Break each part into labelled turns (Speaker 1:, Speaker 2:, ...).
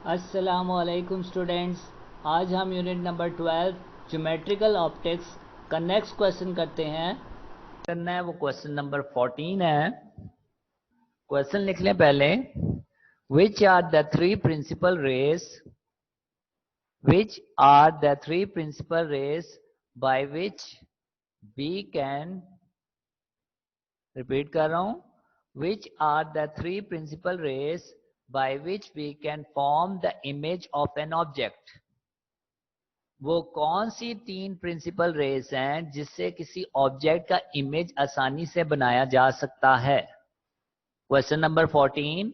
Speaker 1: अस्सलामुअलैकुम स्टूडेंट्स। आज हम यूनिट नंबर 12 ज्योमेट्रिकल ऑप्टिक्स का नेक्स्ट क्वेश्चन करते हैं। करना है वो क्वेश्चन नंबर 14 है। क्वेश्चन लिख लें पहले। Which are the three principal rays by which we can, repeat कर रहा हूं, which are the three principal rays by which we can form the image of an object. वो कौन सी तीन प्रिंसिपल रेज हैं जिससे किसी ऑब्जेक्ट का इमेज आसानी से बनाया जा सकता है। Question number 14,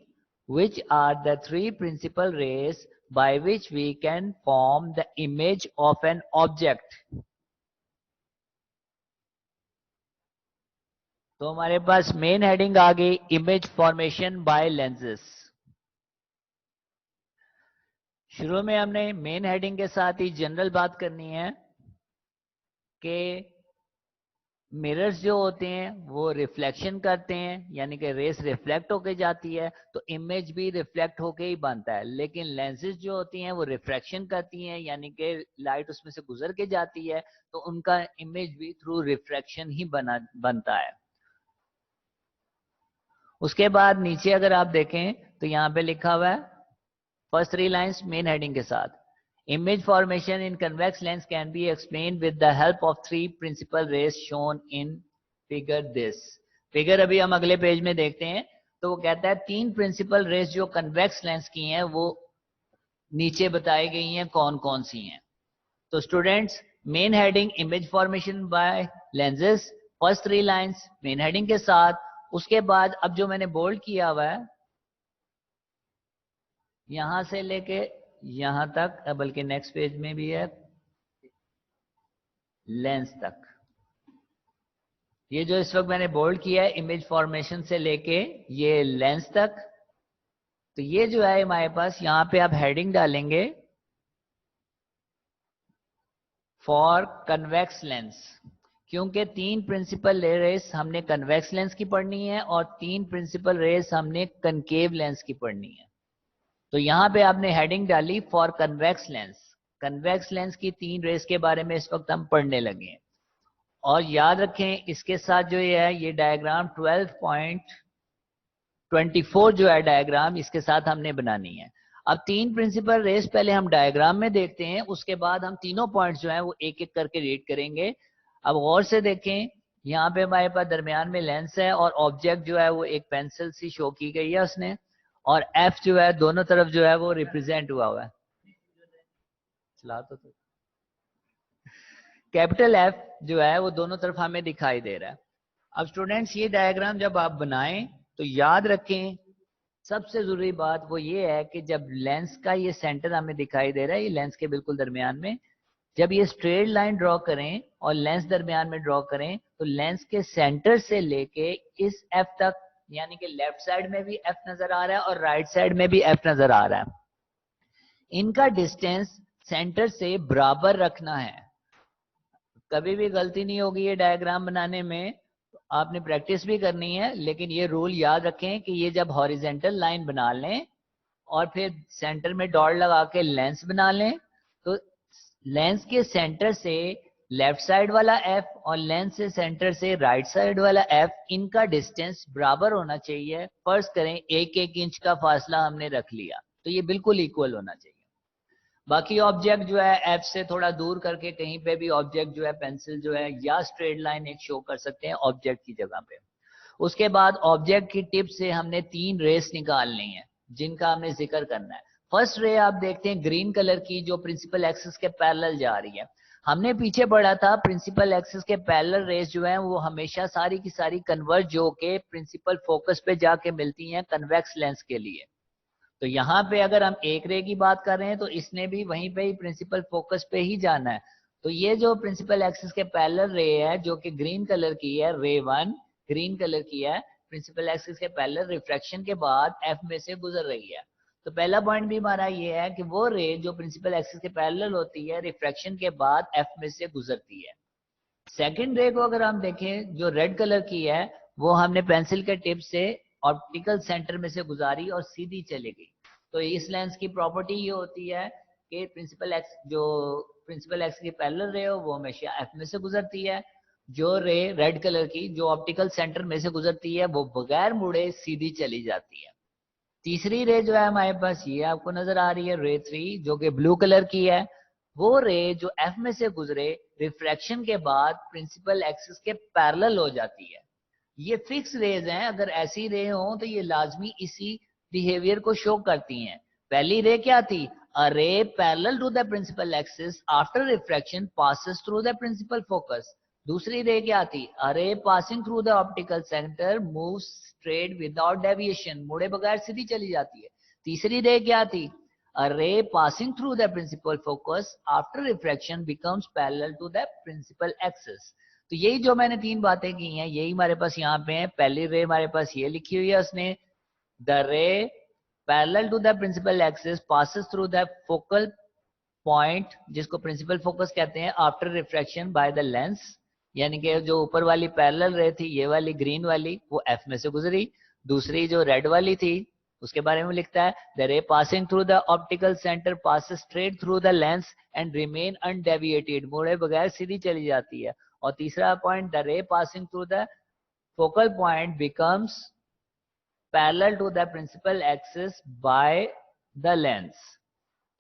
Speaker 1: which are the three principal rays by which we can form the image of an object. तो हमारे पास मेन हेडिंग आ गई, इमेज फॉर्मेशन बाय लेंसेस। शुरू में हमने मेन हेडिंग के साथ ही जनरल बात करनी है कि मिरर्स जो होते हैं वो रिफ्लेक्शन करते हैं, यानी कि रेस रिफ्लेक्ट होके जाती है तो इमेज भी रिफ्लेक्ट होके ही बनता है। लेकिन लेंसेज जो होती हैं वो रिफ्रैक्शन करती हैं, यानी कि लाइट उसमें से गुजर के जाती है तो उनका इमेज भी थ्रू रिफ्रैक्शन ही बनता है। उसके बाद नीचे अगर आप देखें तो यहाँ पे लिखा हुआ है first three lines main heading के साथ, image formation in convex lens can be explained with the help of three principal rays shown in figure this। Figure अभी हम अगले पेज में देखते हैं। तो वो कहता है तीन प्रिंसिपल रेस जो कन्वेक्स लेंस की हैं वो नीचे बताई गई हैं कौन कौन सी हैं। तो students, main heading image formation by lenses, first three lines main heading के साथ। उसके बाद अब जो मैंने बोल्ड किया हुआ है यहां से लेके यहां तक, बल्कि नेक्स्ट पेज में भी है, लेंस तक। ये जो इस वक्त मैंने बोल्ड किया है इमेज फॉर्मेशन से लेके ये लेंस तक। तो ये जो है हमारे पास यहां पे आप हेडिंग डालेंगे फॉर कन्वेक्स लेंस, क्योंकि तीन प्रिंसिपल रेस हमने कन्वेक्स लेंस की पढ़नी है और तीन प्रिंसिपल रेस हमने कनकेव लेंस की पढ़नी है। तो यहां पे आपने हेडिंग डाली for convex lens. Convex lens की तीन रेस के बारे में इस वक्त हम पढ़ने लगे हैं। और याद रखें इसके साथ जो ये है ये डायग्राम 12.24 जो है डायग्राम, इसके साथ हमने बनानी है। अब तीन प्रिंसिपल रेस पहले हम डायग्राम में देखते हैं, उसके बाद हम तीनों पॉइंट्स जो है वो एक एक करके रीड करेंगे। अब गौर से देखें, यहाँ पे हमारे पास दरमियान में लेंस है और ऑब्जेक्ट जो है वो एक पेंसिल सी शो की गई है उसने, और एफ जो है दोनों तरफ जो है वो रिप्रेजेंट हुआ है। चला तो कैपिटल एफ जो है वो दोनों तरफ हमें दिखाई दे रहा है। अब स्टूडेंट्स ये डायग्राम जब आप बनाएं तो याद रखें सबसे जरूरी बात वो ये है कि जब लेंस का ये सेंटर हमें दिखाई दे रहा है, ये लेंस के बिल्कुल दरमियान में, जब ये स्ट्रेट लाइन ड्रॉ करें और लेंस दरमियान में ड्रॉ करें तो लेंस के सेंटर से लेके इस एफ तक, यानी कि लेफ्ट साइड में भी एफ नजर आ रहा है और राइट साइड में भी एफ नजर आ रहा है, इनका डिस्टेंस सेंटर से बराबर रखना है। कभी भी गलती नहीं होगी ये डायग्राम बनाने में, आपने प्रैक्टिस भी करनी है, लेकिन ये रूल याद रखें कि ये जब हॉरिजेंटल लाइन बना लें और फिर सेंटर में डॉट लगा के लेंस बना लें तो लेंस के सेंटर से लेफ्ट साइड वाला एफ और लेंस से सेंटर से राइट साइड वाला एफ, इनका डिस्टेंस बराबर होना चाहिए। फर्ज करें एक एक इंच का फासला हमने रख लिया तो ये बिल्कुल इक्वल होना चाहिए। बाकी ऑब्जेक्ट जो है एफ से थोड़ा दूर करके कहीं पे भी ऑब्जेक्ट जो है पेंसिल जो है या स्ट्रेट लाइन एक शो कर सकते हैं ऑब्जेक्ट की जगह पे। उसके बाद ऑब्जेक्ट की टिप से हमने तीन रेस निकालनी है जिनका हमें जिक्र करना है। फर्स्ट रे आप देखते हैं ग्रीन कलर की जो प्रिंसिपल एक्सिस के पैरेलल जा रही है। हमने पीछे पढ़ा था प्रिंसिपल एक्सिस के पैरेलल रेस जो है वो हमेशा सारी की सारी कन्वर्ज होके प्रिंसिपल फोकस पे जाके मिलती हैं कन्वेक्स लेंस के लिए। तो यहाँ पे अगर हम एक रे की बात कर रहे हैं तो इसने भी वहीं पे ही प्रिंसिपल फोकस पे ही जाना है। तो ये जो प्रिंसिपल एक्सिस के पैरेलल रे है जो कि ग्रीन कलर की है, रे वन ग्रीन कलर की है, प्रिंसिपल एक्सिस के पैरेलल रिफ्रैक्शन के बाद एफ में से गुजर रही है। तो पहला पॉइंट भी हमारा ये है कि वो रे जो प्रिंसिपल एक्सिस के पैरेलल होती है रिफ्रैक्शन के बाद एफ में से गुजरती है। सेकेंड रे को अगर हम देखें जो रेड कलर की है वो हमने पेंसिल के टिप से ऑप्टिकल सेंटर में से गुजारी और सीधी चली गई। तो इस लेंस की प्रॉपर्टी ये होती है कि प्रिंसिपल एक्स की पैरेलल रे हो वो हमेशा एफ में से गुजरती है। जो रे रेड कलर की जो ऑप्टिकल सेंटर में से गुजरती है वो बगैर मुड़े सीधी चली जाती है। तीसरी रे जो है हमारे पास ये आपको नजर आ रही है रे 3 जो कि ब्लू कलर की है। वो रे जो एफ में से गुजरे रिफ्रैक्शन के बाद प्रिंसिपल एक्सिस के पैरेलल हो जाती है। ये फिक्स रेज हैं, अगर ऐसी रे हो तो ये लाजमी इसी बिहेवियर को शो करती हैं। पहली रे क्या थी? A ray parallel to the principal axis after refraction passes through the principal focus. दूसरी रे क्या थी? A ray passing through the optical centre moves straight without deviation, मुड़े बगैर सीधी चली जाती है। तीसरी रे क्या थी? A ray passing through the principal focus after refraction becomes parallel to the principal axis. तो यही जो मैंने तीन बातें की हैं यही हमारे पास यहाँ पे है। पहली रे हमारे पास ये लिखी हुई है उसने, the ray parallel to the principal axis passes through the focal point जिसको प्रिंसिपल फोकस कहते हैं after refraction by the lens, यानी कि जो ऊपर वाली पैरेलल रे थी ये वाली ग्रीन वाली वो एफ में से गुजरी। दूसरी जो रेड वाली थी उसके बारे में लिखता है the ray passing through the optical centre passes straight through the lens and remain undeviated, मुड़े बगैर सीधी चली जाती है। और तीसरा point the ray passing through the focal point becomes parallel to the principal axis by the lens.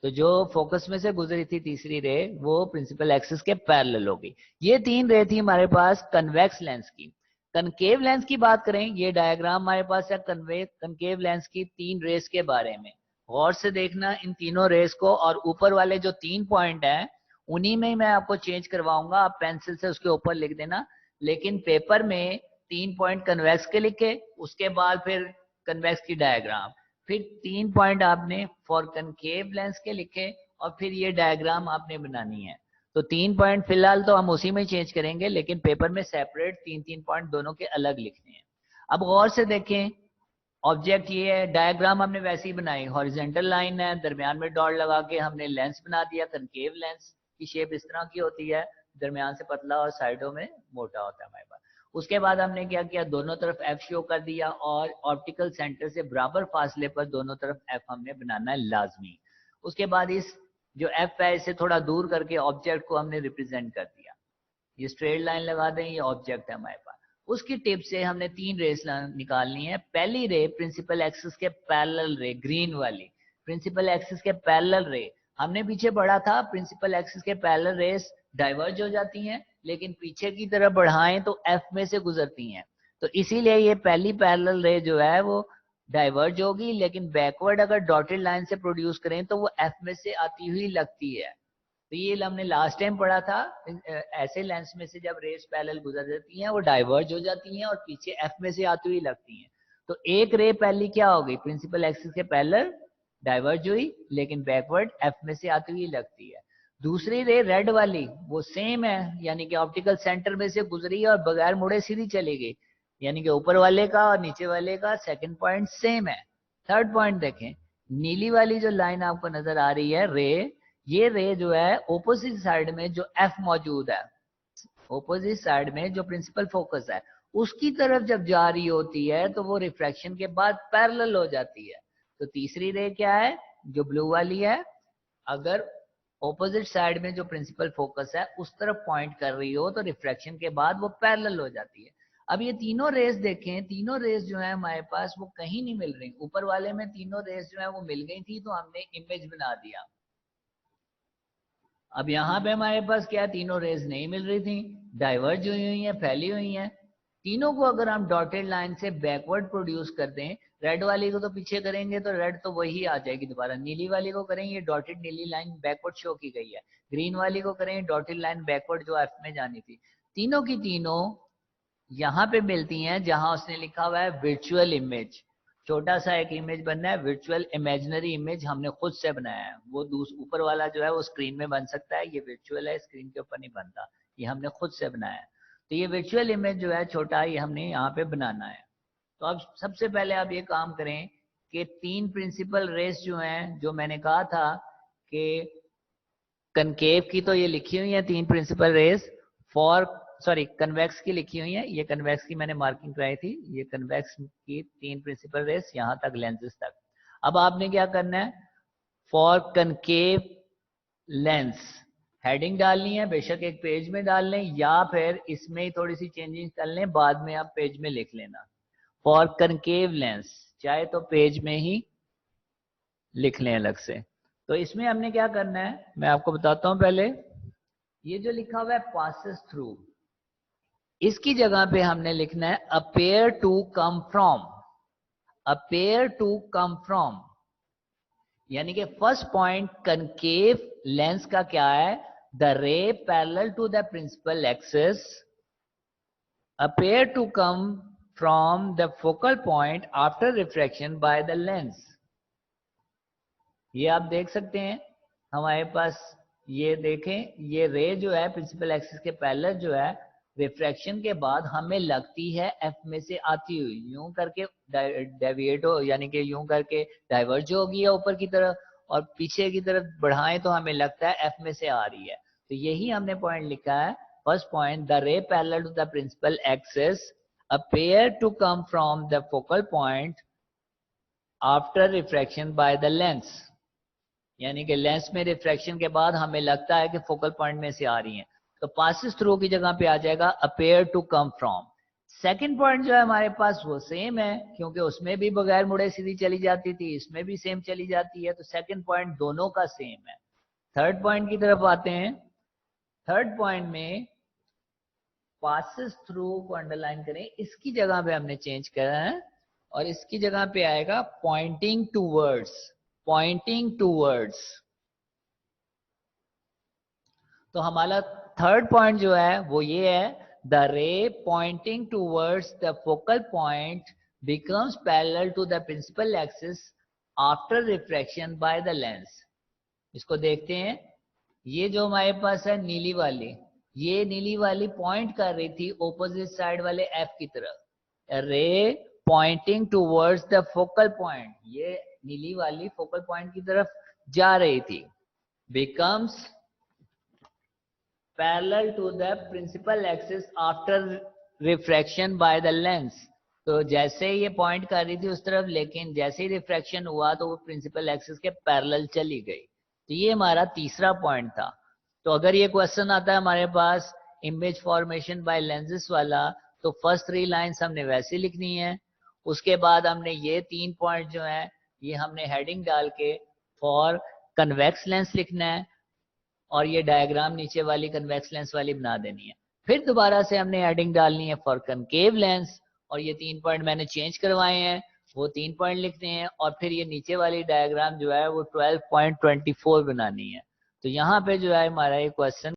Speaker 1: तो जो फोकस में से गुजरी थी तीसरी रे वो प्रिंसिपल एक्सिस के पैरेलल होगी। ये तीन रे थी हमारे पास कन्वेक्स लेंस की। कनकेव लेंस की बात करें, ये डायग्राम हमारे पास है कनकेव लेंस की तीन रेस के बारे में। गौर से देखना इन तीनों रेस को, और ऊपर वाले जो 3 पॉइंट हैं उन्हीं में मैं आपको चेंज करवाऊंगा, आप पेंसिल से उसके ऊपर लिख देना। लेकिन पेपर में 3 पॉइंट कन्वेक्स के लिखे, उसके बाद फिर कन्वेक्स की डायग्राम, फिर 3 पॉइंट आपने फॉर कनकेव लेंस के लिखे, और फिर ये डायग्राम आपने बनानी है। तो 3 पॉइंट फिलहाल तो हम उसी में चेंज करेंगे, लेकिन पेपर में सेपरेट 3-3 पॉइंट दोनों के अलग लिखने हैं। अब गौर से देखें, ऑब्जेक्ट ये है, डायग्राम हमने वैसे ही बनाई, हॉरिजेंटल लाइन है, दरमियान में डॉट लगा के हमने लेंस बना दिया। कनकेव लेंस की शेप इस तरह की होती है, दरमियान से पतला और साइडों में मोटा होता है हमारे पास। उसके बाद हमने क्या किया, दोनों तरफ एफ शो कर दिया, और ऑप्टिकल सेंटर से बराबर फासले पर दोनों तरफ एफ हमने बनाना है लाजमी। उसके बाद इस जो एफ है इसे थोड़ा दूर करके ऑब्जेक्ट को हमने रिप्रेजेंट कर दिया। ये स्ट्रेट लाइन लगा दें, ये ऑब्जेक्ट है हमारे पास। उसकी टिप से हमने 3 रेस निकालनी है। पहली रे प्रिंसिपल एक्सिस के पैरेलल रे, ग्रीन वाली प्रिंसिपल एक्सिस के पैरेलल रे। हमने पीछे पढ़ा था प्रिंसिपल एक्सिस के पैरेलल रेस डाइवर्ज हो जाती हैं, लेकिन पीछे की तरफ बढ़ाएं तो एफ में से गुजरती हैं। तो इसीलिए ये पहली पैरेलल रे जो है वो डाइवर्ज होगी, लेकिन बैकवर्ड अगर डॉटेड लाइन से प्रोड्यूस करें तो वो एफ में से आती हुई लगती है। तो ये हमने लास्ट टाइम पढ़ा था, ऐसे लेंस में से जब रेस पैरेलल गुजर जाती हैं वो डाइवर्ज हो जाती हैं और पीछे एफ में से आती हुई लगती हैं। तो एक रे पहली क्या हो गई, प्रिंसिपल एक्सिस के पैरेलल डाइवर्ज हुई, लेकिन बैकवर्ड एफ में से आती हुई लगती है। दूसरी रे रेड वाली वो सेम है, यानी कि ऑप्टिकल सेंटर में से गुजरी और बगैर मुड़े सीधी चली गई, यानी कि ऊपर वाले का और नीचे वाले का सेकंड पॉइंट सेम है। थर्ड पॉइंट देखें, नीली वाली जो लाइन आपको नजर आ रही है रे, ये रे जो है ओपोजिट साइड में जो एफ मौजूद है, ओपोजिट साइड में जो प्रिंसिपल फोकस है उसकी तरफ जब जा रही होती है तो वो रिफ्रैक्शन के बाद पैरेलल हो जाती है। तो तीसरी रे क्या है, जो ब्लू वाली है, अगर ऑपोजिट साइड में जो प्रिंसिपल फोकस है उस तरफ पॉइंट कर रही हो तो रिफ्रैक्शन के बाद वो पैरेलल हो जाती है। अब ये तीनों रेस देखें, तीनों रेस जो है हमारे पास वो कहीं नहीं मिल रही। ऊपर वाले में तीनों रेस जो है वो मिल गई थी तो हमने इमेज बना दिया। अब यहाँ पे हमारे पास क्या, तीनों रेज नहीं मिल रही थी, डाइवर्ज हुई हुई हैं, फैली हुई हैं। तीनों को अगर हम डॉटेड लाइन से बैकवर्ड प्रोड्यूस कर दें, रेड वाली को तो पीछे करेंगे तो रेड तो वही आ जाएगी दोबारा, नीली वाली को करेंगे डॉटेड नीली लाइन बैकवर्ड शो की गई है, ग्रीन वाली को करेंगे डॉटेड लाइन बैकवर्ड जो एफ में जानी थी। तीनों की तीनों यहाँ पे मिलती हैं जहां उसने लिखा हुआ है वर्चुअल इमेज। छोटा सा एक इमेज बनना है, वर्चुअल इमेजिनरी इमेज हमने खुद से बनाया है। वो ऊपर वाला जो है वो स्क्रीन में बन सकता है, ये वर्चुअल है, स्क्रीन के ऊपर नहीं बनता, ये हमने खुद से बनाया है। तो ये वर्चुअल इमेज जो है छोटा, ये हमने यहाँ पे बनाना है। तो अब सबसे पहले आप ये काम करें कि 3 प्रिंसिपल रेस जो हैं, जो मैंने कहा था कि कनकेव की तो ये लिखी हुई है 3 principal rays, for sorry convex की लिखी हुई है, ये कन्वेक्स की मैंने मार्किंग कराई थी, ये कन्वेक्स की 3 प्रिंसिपल रेस यहाँ तक लेंसेज तक। अब आपने क्या करना है, फॉर कनकेव लेंस हेडिंग डालनी है, बेशक एक पेज में डाल लें या फिर इसमें ही थोड़ी सी चेंजिंग कर लें, बाद में आप पेज में लिख लेना। फॉर कनकेव लेंस चाहे तो पेज में ही लिख लें अलग से। तो इसमें हमने क्या करना है मैं आपको बताता हूं। पहले ये जो लिखा हुआ है पासेस थ्रू, इसकी जगह पे हमने लिखना है appear to come from. Appear to come from यानी कि फर्स्ट पॉइंट कनकेव लेंस का क्या है, the ray parallel to the principal axis appear to come from the focal point after refraction by the lens। ये आप देख सकते हैं हमारे पास, ये देखें ये रे जो है प्रिंसिपल एक्सिस के पैरेलल जो है, रिफ्रैक्शन के बाद हमें लगती है एफ में से आती हुई, यूं करके डेविएट हो यानी कि यूं करके डाइवर्ज होगी या ऊपर की तरफ, और पीछे की तरफ बढ़ाएं तो हमें लगता है एफ में से आ रही है। तो यही हमने पॉइंट लिखा है, first point the ray parallel to the principal axis appear to come from the focal point after refraction by the lens। यानी कि लेंस में रिफ्रैक्शन के बाद हमें लगता है कि फोकल पॉइंट में से आ रही हैं, तो पासिस थ्रू की जगह पे आ जाएगा appear to come from. Second point जो है हमारे पास वो सेम है, क्योंकि उसमें भी बगैर मुड़े सीधी चली जाती थी, इसमें भी सेम चली जाती है, तो सेकंड पॉइंट दोनों का सेम है। थर्ड पॉइंट की तरफ आते हैं। थर्ड पॉइंट में पासिस थ्रू को अंडरलाइन करें, इसकी जगह पे हमने चेंज करा है और इसकी जगह पे आएगा पॉइंटिंग टूवर्ड्स। पॉइंटिंग टूवर्ड्स, तो हमारा थर्ड पॉइंट जो है वो ये है, the ray pointing towards the focal point becomes parallel to the principal axis after refraction by the lens. इसको देखते हैं, ये जो हमारे पास है नीली वाली, ये नीली वाली पॉइंट कर रही थी ऑपोजिट साइड वाले एफ की तरफ। रे pointing towards the focal point, ये नीली वाली फोकल पॉइंट की तरफ जा रही थी, becomes parallel to the principal axis after refraction by the lens. तो जैसे ये पॉइंट कर रही थी उस तरफ, लेकिन जैसे ही रिफ्रैक्शन हुआ तो वो प्रिंसिपल एक्सिस के पैरेलल चली गई। तो ये हमारा तीसरा पॉइंट था। तो अगर ये क्वेश्चन आता है हमारे पास इमेज फॉर्मेशन बाय लेंसेस वाला, तो फर्स्ट 3 लाइंस हमने वैसे लिखनी है, उसके बाद हमने ये 3 पॉइंट जो है ये हमने हेडिंग डाल के फॉर कन्वेक्स लेंस लिखना है, और ये डायग्राम नीचे वाली कन्वेक्स लेंस वाली बना देनी है। फिर दोबारा से हमने हेडिंग डालनी है फॉर कनकेव लेंस, और ये 3 पॉइंट मैंने चेंज करवाए हैं, वो 3 पॉइंट लिखने हैं, और फिर ये नीचे वाली डायग्राम जो है वो 12.24 बनानी है। तो यहाँ पे जो है हमारा ये क्वेश्चन